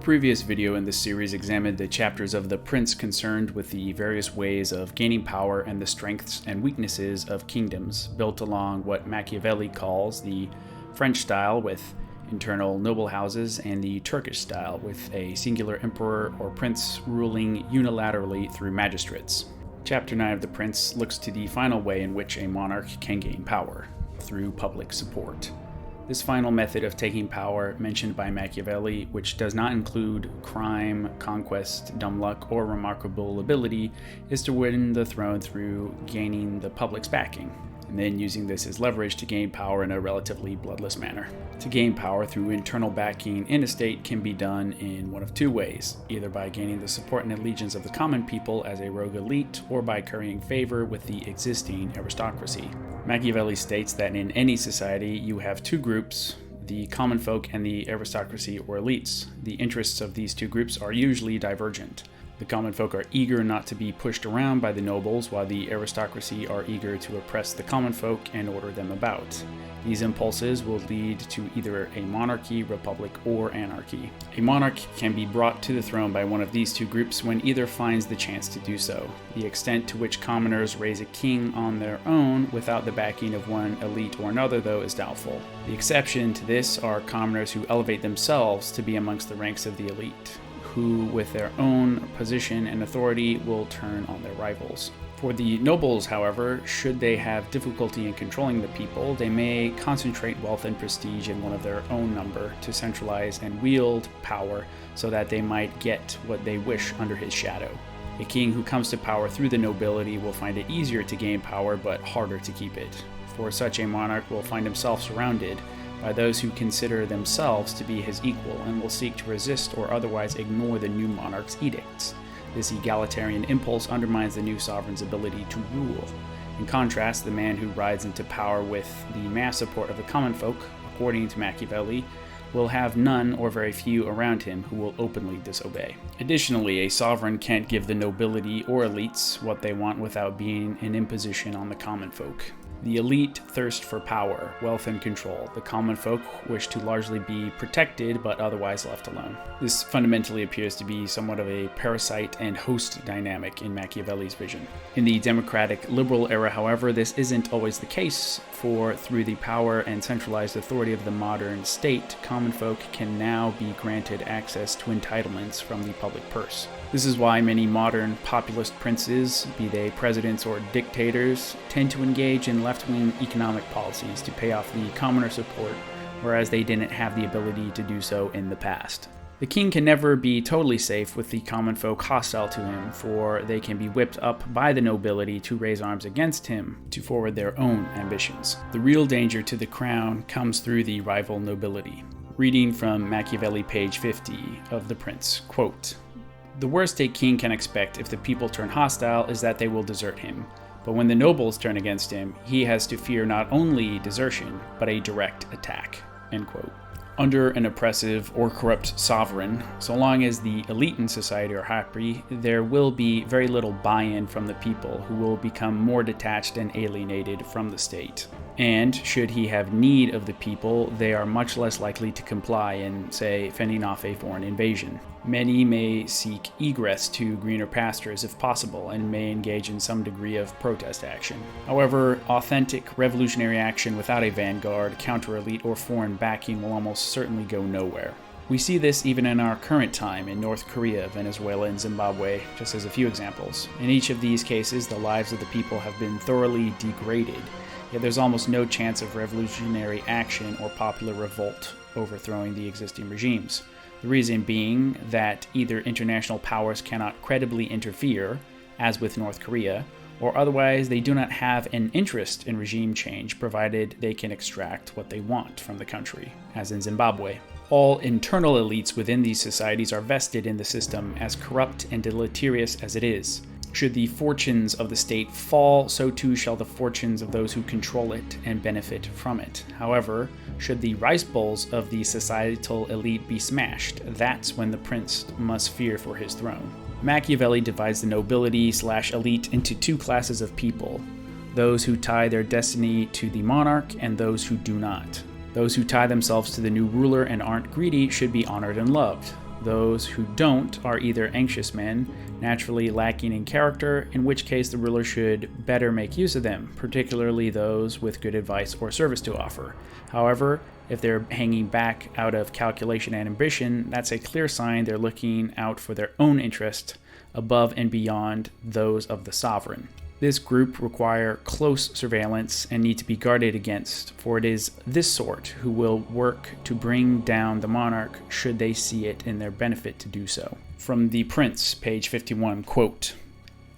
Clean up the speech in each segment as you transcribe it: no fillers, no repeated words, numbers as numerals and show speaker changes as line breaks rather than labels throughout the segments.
previous video in this series examined the chapters of The Prince concerned with the various ways of gaining power and the strengths and weaknesses of kingdoms, built along what Machiavelli calls the French style with internal noble houses and the Turkish style with a singular emperor or prince ruling unilaterally through magistrates. Chapter 9 of The Prince looks to the final way in which a monarch can gain power, through public support. This final method of taking power, mentioned by Machiavelli, which does not include crime, conquest, dumb luck, or remarkable ability, is to win the throne through gaining the public's backing, and then using this as leverage to gain power in a relatively bloodless manner. To gain power through internal backing in a state can be done in one of two ways, either by gaining the support and allegiance of the common people as a rogue elite, or by currying favor with the existing aristocracy. Machiavelli states that in any society you have two groups, the common folk and the aristocracy or elites. The interests of these two groups are usually divergent. The common folk are eager not to be pushed around by the nobles, while the aristocracy are eager to oppress the common folk and order them about. These impulses will lead to either a monarchy, republic, or anarchy. A monarch can be brought to the throne by one of these two groups when either finds the chance to do so. The extent to which commoners raise a king on their own without the backing of one elite or another, though, is doubtful. The exception to this are commoners who elevate themselves to be amongst the ranks of the elite, who, with their own position and authority, will turn on their rivals. For the nobles, however, should they have difficulty in controlling the people, they may concentrate wealth and prestige in one of their own number to centralize and wield power so that they might get what they wish under his shadow. A king who comes to power through the nobility will find it easier to gain power but harder to keep it. For such a monarch will find himself surrounded by those who consider themselves to be his equal and will seek to resist or otherwise ignore the new monarch's edicts. This egalitarian impulse undermines the new sovereign's ability to rule. In contrast, the man who rides into power with the mass support of the common folk, according to Machiavelli, will have none or very few around him who will openly disobey. Additionally, a sovereign can't give the nobility or elites what they want without being an imposition on the common folk. The elite thirst for power, wealth, and control. The common folk wish to largely be protected but otherwise left alone. This fundamentally appears to be somewhat of a parasite and host dynamic in Machiavelli's vision. In the democratic liberal era, however, this isn't always the case, for through the power and centralized authority of the modern state, common folk can now be granted access to entitlements from the public purse. This is why many modern populist princes, be they presidents or dictators, tend to engage in left-wing economic policies to pay off the commoner support, whereas they didn't have the ability to do so in the past. The king can never be totally safe with the common folk hostile to him, for they can be whipped up by the nobility to raise arms against him to forward their own ambitions. The real danger to the crown comes through the rival nobility. Reading from Machiavelli, page 50 of The Prince, quote, "The worst a king can expect if the people turn hostile is that they will desert him. But when the nobles turn against him, he has to fear not only desertion, but a direct attack." End quote. Under an oppressive or corrupt sovereign, so long as the elite in society are happy, there will be very little buy-in from the people, who will become more detached and alienated from the state. And should he have need of the people, they are much less likely to comply in, say, fending off a foreign invasion. Many may seek egress to greener pastures if possible, and may engage in some degree of protest action. However, authentic revolutionary action without a vanguard, counter-elite, or foreign backing will almost certainly go nowhere. We see this even in our current time in North Korea, Venezuela, and Zimbabwe, just as a few examples. In each of these cases, the lives of the people have been thoroughly degraded, yet there's almost no chance of revolutionary action or popular revolt overthrowing the existing regimes. The reason being that either international powers cannot credibly interfere, as with North Korea, or otherwise they do not have an interest in regime change provided they can extract what they want from the country, as in Zimbabwe. All internal elites within these societies are vested in the system, as corrupt and deleterious as it is. Should the fortunes of the state fall, so too shall the fortunes of those who control it and benefit from it. However, should the rice bowls of the societal elite be smashed, that's when the prince must fear for his throne. Machiavelli divides the nobility/elite into two classes of people: those who tie their destiny to the monarch and those who do not. Those who tie themselves to the new ruler and aren't greedy should be honored and loved. Those who don't are either anxious men, naturally lacking in character, in which case the ruler should better make use of them, particularly those with good advice or service to offer. However, if they're hanging back out of calculation and ambition, that's a clear sign they're looking out for their own interest above and beyond those of the sovereign. This group require close surveillance and need to be guarded against, for it is this sort who will work to bring down the monarch should they see it in their benefit to do so. From The Prince, page 51, quote,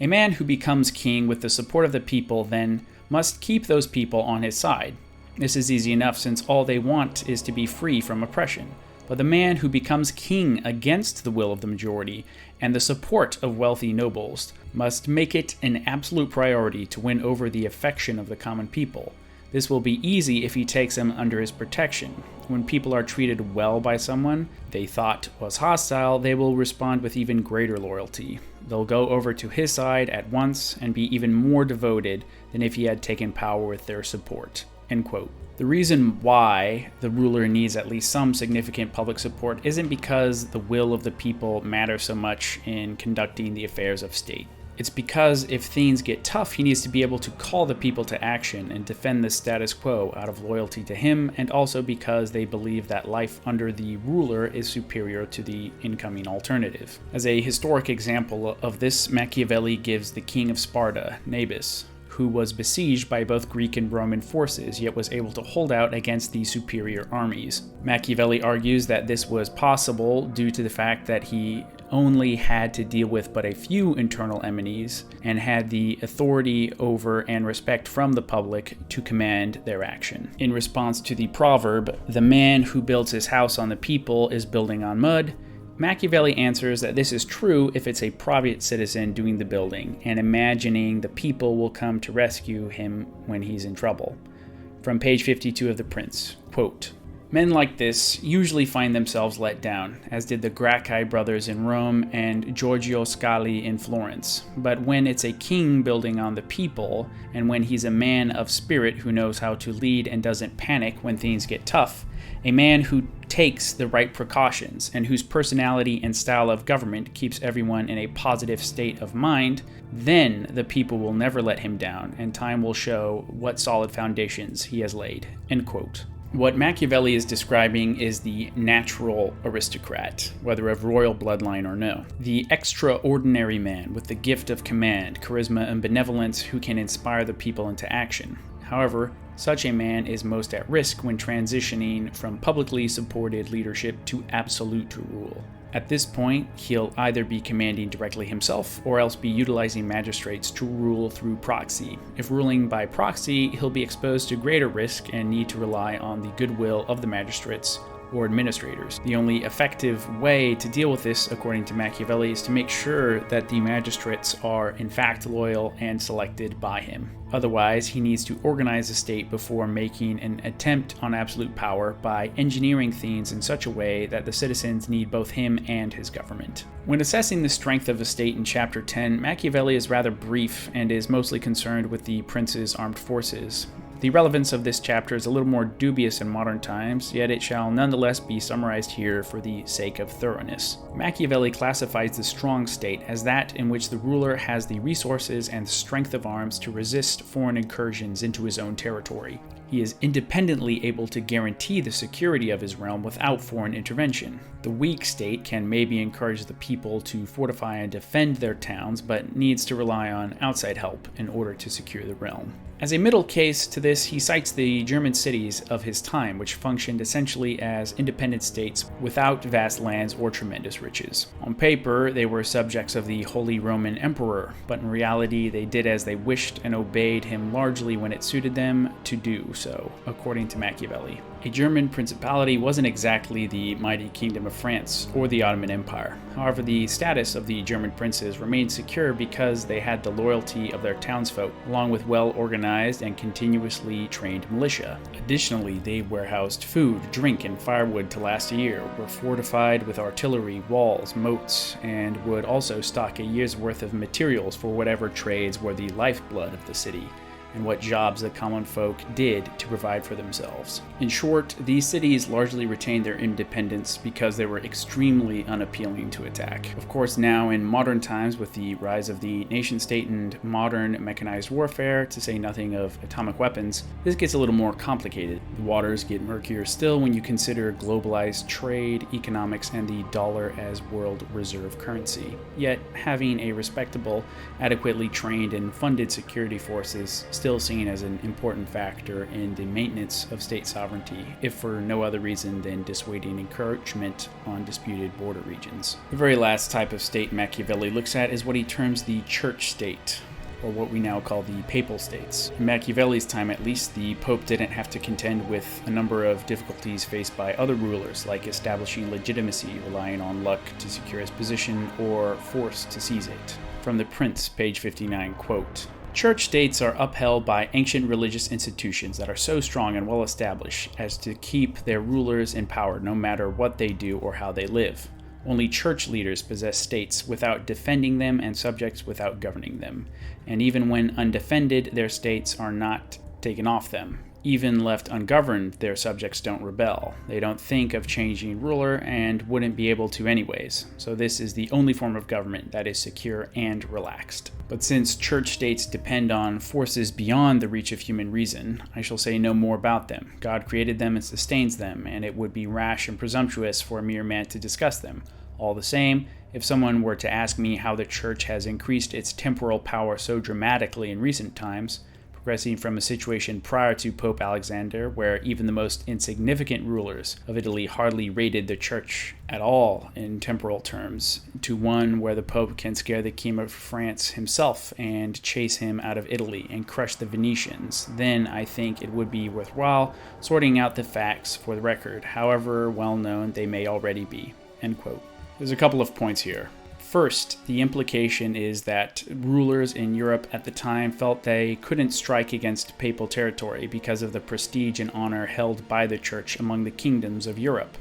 "A man who becomes king with the support of the people then must keep those people on his side. This is easy enough since all they want is to be free from oppression. But the man who becomes king against the will of the majority and the support of wealthy nobles must make it an absolute priority to win over the affection of the common people. This will be easy if he takes them under his protection. When people are treated well by someone they thought was hostile, they will respond with even greater loyalty. They'll go over to his side at once and be even more devoted than if he had taken power with their support." End quote. The reason why the ruler needs at least some significant public support isn't because the will of the people matters so much in conducting the affairs of state. It's because if things get tough, he needs to be able to call the people to action and defend the status quo out of loyalty to him, and also because they believe that life under the ruler is superior to the incoming alternative. As a historic example of this, Machiavelli gives the king of Sparta, Nabis, who was besieged by both Greek and Roman forces, yet was able to hold out against the superior armies. Machiavelli argues that this was possible due to the fact that he only had to deal with but a few internal enemies and had the authority over and respect from the public to command their action. In response to the proverb, "The man who builds his house on the people is building on mud," Machiavelli answers that this is true if it's a private citizen doing the building and imagining the people will come to rescue him when he's in trouble. From page 52 of The Prince, quote, "Men like this usually find themselves let down, as did the Gracchi brothers in Rome and Giorgio Scali in Florence. But when it's a king building on the people, and when he's a man of spirit who knows how to lead and doesn't panic when things get tough, a man who takes the right precautions and whose personality and style of government keeps everyone in a positive state of mind, then the people will never let him down, and time will show what solid foundations he has laid." End quote. What Machiavelli is describing is the natural aristocrat, whether of royal bloodline or no. The extraordinary man with the gift of command, charisma, and benevolence who can inspire the people into action. However, such a man is most at risk when transitioning from publicly supported leadership to absolute rule. At this point, he'll either be commanding directly himself or else be utilizing magistrates to rule through proxy. If ruling by proxy, he'll be exposed to greater risk and need to rely on the goodwill of the magistrates or administrators. The only effective way to deal with this, according to Machiavelli, is to make sure that the magistrates are in fact loyal and selected by him. Otherwise, he needs to organize the state before making an attempt on absolute power by engineering things in such a way that the citizens need both him and his government. When assessing the strength of a state in Chapter 10, Machiavelli is rather brief and is mostly concerned with the prince's armed forces. The relevance of this chapter is a little more dubious in modern times, yet it shall nonetheless be summarized here for the sake of thoroughness. Machiavelli classifies the strong state as that in which the ruler has the resources and strength of arms to resist foreign incursions into his own territory. He is independently able to guarantee the security of his realm without foreign intervention. The weak state can maybe encourage the people to fortify and defend their towns, but needs to rely on outside help in order to secure the realm. As a middle case to this, he cites the German cities of his time, which functioned essentially as independent states without vast lands or tremendous riches. On paper, they were subjects of the Holy Roman Emperor, but in reality, they did as they wished and obeyed him largely when it suited them to do so, according to Machiavelli. A German principality wasn't exactly the mighty Kingdom of France or the Ottoman Empire. However, the status of the German princes remained secure because they had the loyalty of their townsfolk, along with well-organized and continuously trained militia. Additionally, they warehoused food, drink, and firewood to last a year, were fortified with artillery, walls, moats, and would also stock a year's worth of materials for whatever trades were the lifeblood of the city. and what jobs the common folk did to provide for themselves. In short, these cities largely retained their independence because they were extremely unappealing to attack. Of course, now in modern times, with the rise of the nation-state and modern mechanized warfare, to say nothing of atomic weapons, this gets a little more complicated. The waters get murkier still when you consider globalized trade, economics, and the dollar as world reserve currency. Yet, having a respectable, adequately trained and funded security forces still seen as an important factor in the maintenance of state sovereignty, if for no other reason than dissuading encroachment on disputed border regions. The very last type of state Machiavelli looks at is what he terms the church state, or what we now call the papal states. In Machiavelli's time at least, the Pope didn't have to contend with a number of difficulties faced by other rulers, like establishing legitimacy, relying on luck to secure his position, or force to seize it. From The Prince, page 59, quote, "Church states are upheld by ancient religious institutions that are so strong and well established as to keep their rulers in power no matter what they do or how they live. Only church leaders possess states without defending them and subjects without governing them. And even when undefended, their states are not taken off them. Even left ungoverned, their subjects don't rebel. They don't think of changing ruler and wouldn't be able to anyways. So this is the only form of government that is secure and relaxed. But since church states depend on forces beyond the reach of human reason, I shall say no more about them. God created them and sustains them, and it would be rash and presumptuous for a mere man to discuss them. All the same, if someone were to ask me how the church has increased its temporal power so dramatically in recent times, progressing from a situation prior to Pope Alexander, where even the most insignificant rulers of Italy hardly rated the church at all in temporal terms, to one where the Pope can scare the King of France himself and chase him out of Italy and crush the Venetians, then I think it would be worthwhile sorting out the facts for the record, however well known they may already be." End quote. There's a couple of points here. First, the implication is that rulers in Europe at the time felt they couldn't strike against papal territory because of the prestige and honor held by the church among the kingdoms of Europe.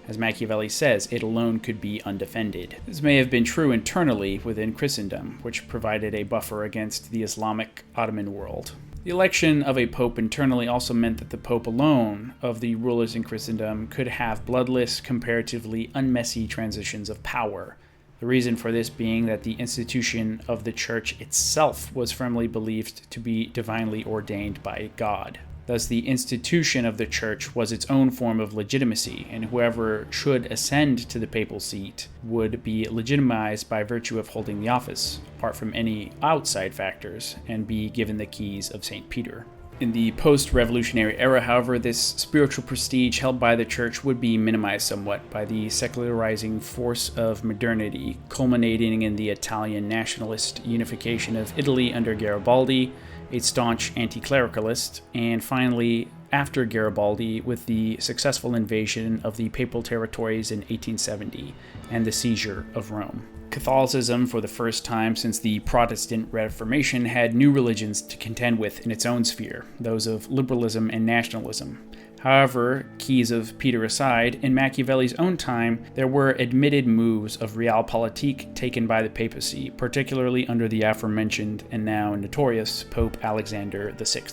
As Machiavelli says, it alone could be undefended. This may have been true internally within Christendom, which provided a buffer against the Islamic Ottoman world. The election of a pope internally also meant that the pope alone of the rulers in Christendom could have bloodless, comparatively unmessy transitions of power. The reason for this being that the institution of the church itself was firmly believed to be divinely ordained by God. Thus, the institution of the church was its own form of legitimacy, and whoever should ascend to the papal seat would be legitimized by virtue of holding the office, apart from any outside factors, and be given the keys of St. Peter. In the post-revolutionary era, however, this spiritual prestige held by the church would be minimized somewhat by the secularizing force of modernity, culminating in the Italian nationalist unification of Italy under Garibaldi, a staunch anti-clericalist, and finally, after Garibaldi, with the successful invasion of the papal territories in 1870 and the seizure of Rome. Catholicism, for the first time since the Protestant Reformation, had new religions to contend with in its own sphere, those of liberalism and nationalism. However, keys of Peter aside, in Machiavelli's own time, there were admitted moves of realpolitik taken by the papacy, particularly under the aforementioned and now notorious Pope Alexander VI.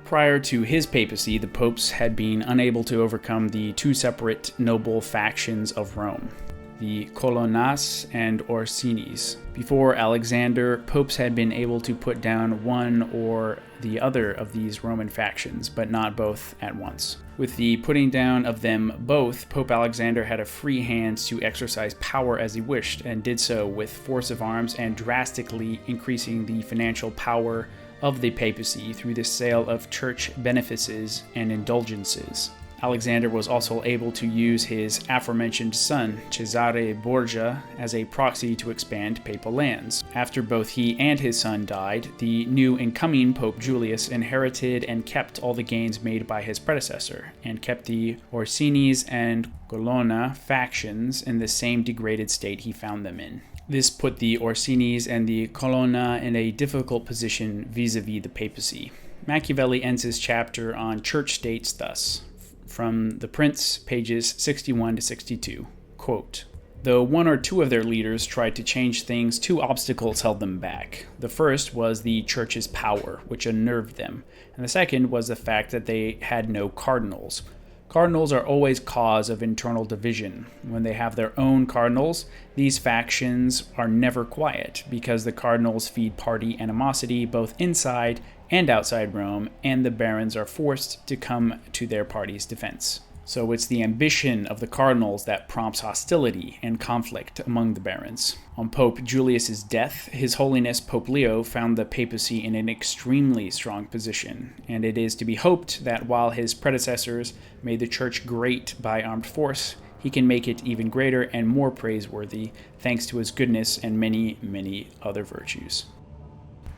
Prior to his papacy, the popes had been unable to overcome the two separate noble factions of Rome, the Colonnas and Orsinis. Before Alexander, popes had been able to put down one or the other of these Roman factions, but not both at once. With the putting down of them both, Pope Alexander had a free hand to exercise power as he wished, and did so with force of arms and drastically increasing the financial power of the papacy through the sale of church benefices and indulgences. Alexander was also able to use his aforementioned son, Cesare Borgia, as a proxy to expand papal lands. After both he and his son died, the new incoming Pope Julius inherited and kept all the gains made by his predecessor, and kept the Orsinis and Colonna factions in the same degraded state he found them in. This put the Orsinis and the Colonna in a difficult position vis-a-vis the papacy. Machiavelli ends his chapter on church states thus. From The Prince, pages 61 to 62, quote, Though one or two of their leaders tried to change things, two obstacles held them back. The first was the church's power, which unnerved them, and the second was the fact that they had no cardinals. Cardinals are always cause of internal division. When they have their own cardinals, these factions are never quiet, because the cardinals feed party animosity both inside and outside Rome, and the barons are forced to come to their party's defense. So it's the ambition of the cardinals that prompts hostility and conflict among the barons. On Pope Julius's death, His Holiness Pope Leo found the papacy in an extremely strong position, and it is to be hoped that while his predecessors made the church great by armed force, he can make it even greater and more praiseworthy thanks to his goodness and many, many other virtues.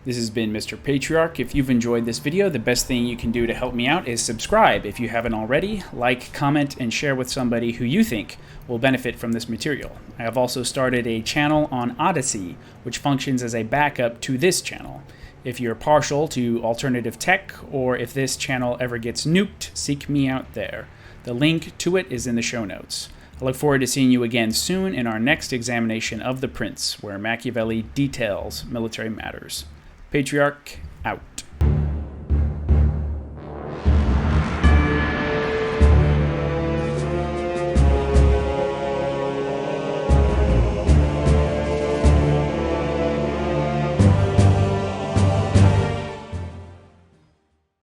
This has been Mr. Patriarch. If you've enjoyed this video, the best thing you can do to help me out is subscribe if you haven't already, like, comment, and share with somebody who you think will benefit from this material. I have also started a channel on Odyssey, which functions as a backup to this channel. If you're partial to alternative tech, or if this channel ever gets nuked, seek me out there. The link to it is in the show notes. I look forward to seeing you again soon in our next examination of The Prince, where Machiavelli details military matters. Patriarch, out.